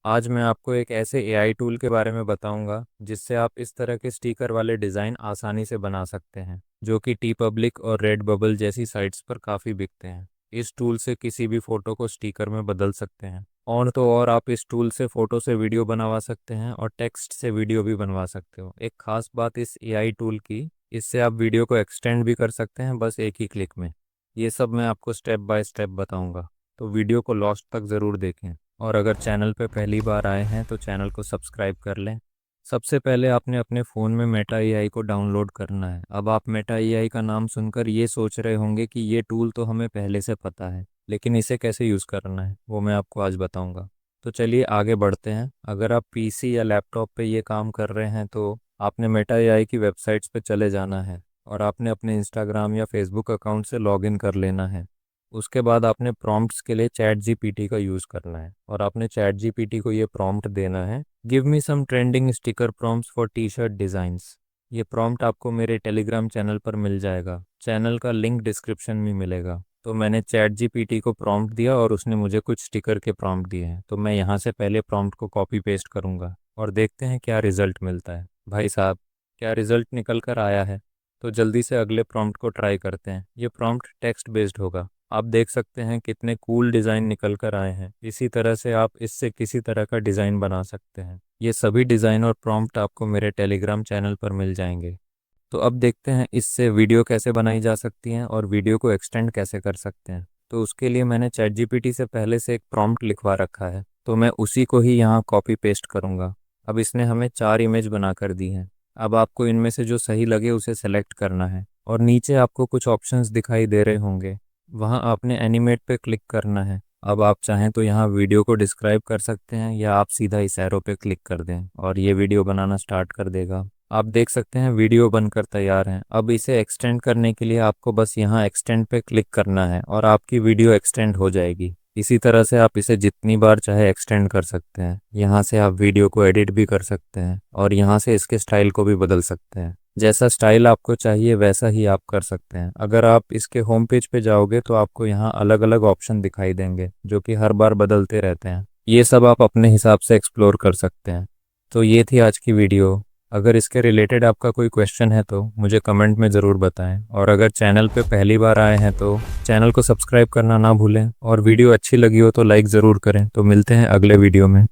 आज मैं आपको एक ऐसे एआई टूल के बारे में बताऊंगा जिससे आप इस तरह के स्टिकर वाले डिज़ाइन आसानी से बना सकते हैं, जो कि टी पब्लिक और रेड बबल जैसी साइट्स पर काफ़ी बिकते हैं। इस टूल से किसी भी फ़ोटो को स्टिकर में बदल सकते हैं। और आप इस टूल से फ़ोटो से वीडियो बनवा सकते हैं और टेक्स्ट से वीडियो भी बनवा सकते हो। एक ख़ास बात इस एआई टूल की, इससे आप वीडियो को एक्सटेंड भी कर सकते हैं बस एक ही क्लिक में। ये सब मैं आपको स्टेप बाय स्टेप बताऊंगा, तो वीडियो को लास्ट तक ज़रूर देखें। और अगर चैनल पे पहली बार आए हैं तो चैनल को सब्सक्राइब कर लें। सबसे पहले आपने अपने फ़ोन में मेटा एआई को डाउनलोड करना है। अब आप मेटा एआई का नाम सुनकर ये सोच रहे होंगे कि ये टूल तो हमें पहले से पता है, लेकिन इसे कैसे यूज़ करना है वो मैं आपको आज बताऊंगा। तो चलिए आगे बढ़ते हैं। अगर आप पीसी या लैपटॉप पे ये काम कर रहे हैं तो आपने मेटा एआई की वेबसाइट्स पे चले जाना है और आपने अपने इंस्टाग्राम या फेसबुक अकाउंट से लॉगिन कर लेना है। उसके बाद आपने प्रॉम्प्ट्स के लिए चैट जीपीटी का यूज़ करना है और आपने चैट जीपीटी को ये प्रॉम्प्ट देना है, give me some trending sticker prompts for T shirt designs. ये प्रॉम्प्ट आपको मेरे टेलीग्राम चैनल पर मिल जाएगा। चैनल का लिंक डिस्क्रिप्शन में मिलेगा। तो मैंने चैट जीपीटी को प्रॉम्प्ट दिया और उसने मुझे कुछ स्टिकर के प्रॉम्प्ट दिए हैं, तो मैं यहाँ से पहले प्रॉम्प्ट को कॉपी पेस्ट करूँगा और देखते हैं क्या रिजल्ट मिलता है। भाई साहब, क्या रिजल्ट निकल कर आया है? तो जल्दी से अगले प्रॉम्प्ट को ट्राई करते हैं। ये प्रॉम्प्ट टेक्स्ट बेस्ड होगा। आप देख सकते हैं कितने कूल डिज़ाइन निकल कर आए हैं। इसी तरह से आप इससे किसी तरह का डिज़ाइन बना सकते हैं। ये सभी डिज़ाइन और प्रॉम्प्ट आपको मेरे टेलीग्राम चैनल पर मिल जाएंगे। तो अब देखते हैं इससे वीडियो कैसे बनाई जा सकती हैं और वीडियो को एक्सटेंड कैसे कर सकते हैं। तो उसके लिए मैंने चैट जीपीटी से पहले से एक प्रॉम्प्ट लिखवा रखा है, तो मैं उसी को ही यहाँ कॉपी पेस्ट करूँगा। अब इसने हमें 4 इमेज बना कर दी हैं। अब आपको इनमें से जो सही लगे उसे सेलेक्ट करना है और नीचे आपको कुछ ऑप्शंस दिखाई दे रहे होंगे, वहाँ आपने एनिमेट पे क्लिक करना है। अब आप चाहें तो यहाँ वीडियो को डिस्क्राइब कर सकते हैं या आप सीधा इस एरो पे क्लिक कर दें और ये वीडियो बनाना स्टार्ट कर देगा। आप देख सकते हैं वीडियो बनकर तैयार है। अब इसे एक्सटेंड करने के लिए आपको बस यहाँ एक्सटेंड पे क्लिक करना है और आपकी वीडियो एक्सटेंड हो जाएगी। इसी तरह से आप इसे जितनी बार चाहे एक्सटेंड कर सकते हैं। यहाँ से आप वीडियो को एडिट भी कर सकते हैं और यहाँ से इसके स्टाइल को भी बदल सकते हैं। जैसा स्टाइल आपको चाहिए वैसा ही आप कर सकते हैं। अगर आप इसके होम पेज पे जाओगे तो आपको यहाँ अलग अलग ऑप्शन दिखाई देंगे जो कि हर बार बदलते रहते हैं। ये सब आप अपने हिसाब से एक्सप्लोर कर सकते हैं। तो ये थी आज की वीडियो। अगर इसके रिलेटेड आपका कोई क्वेश्चन है तो मुझे कमेंट में ज़रूर बताएं, और अगर चैनल पे पहली बार आए हैं तो चैनल को सब्सक्राइब करना ना भूलें, और वीडियो अच्छी लगी हो तो लाइक ज़रूर करें। तो मिलते हैं अगले वीडियो में।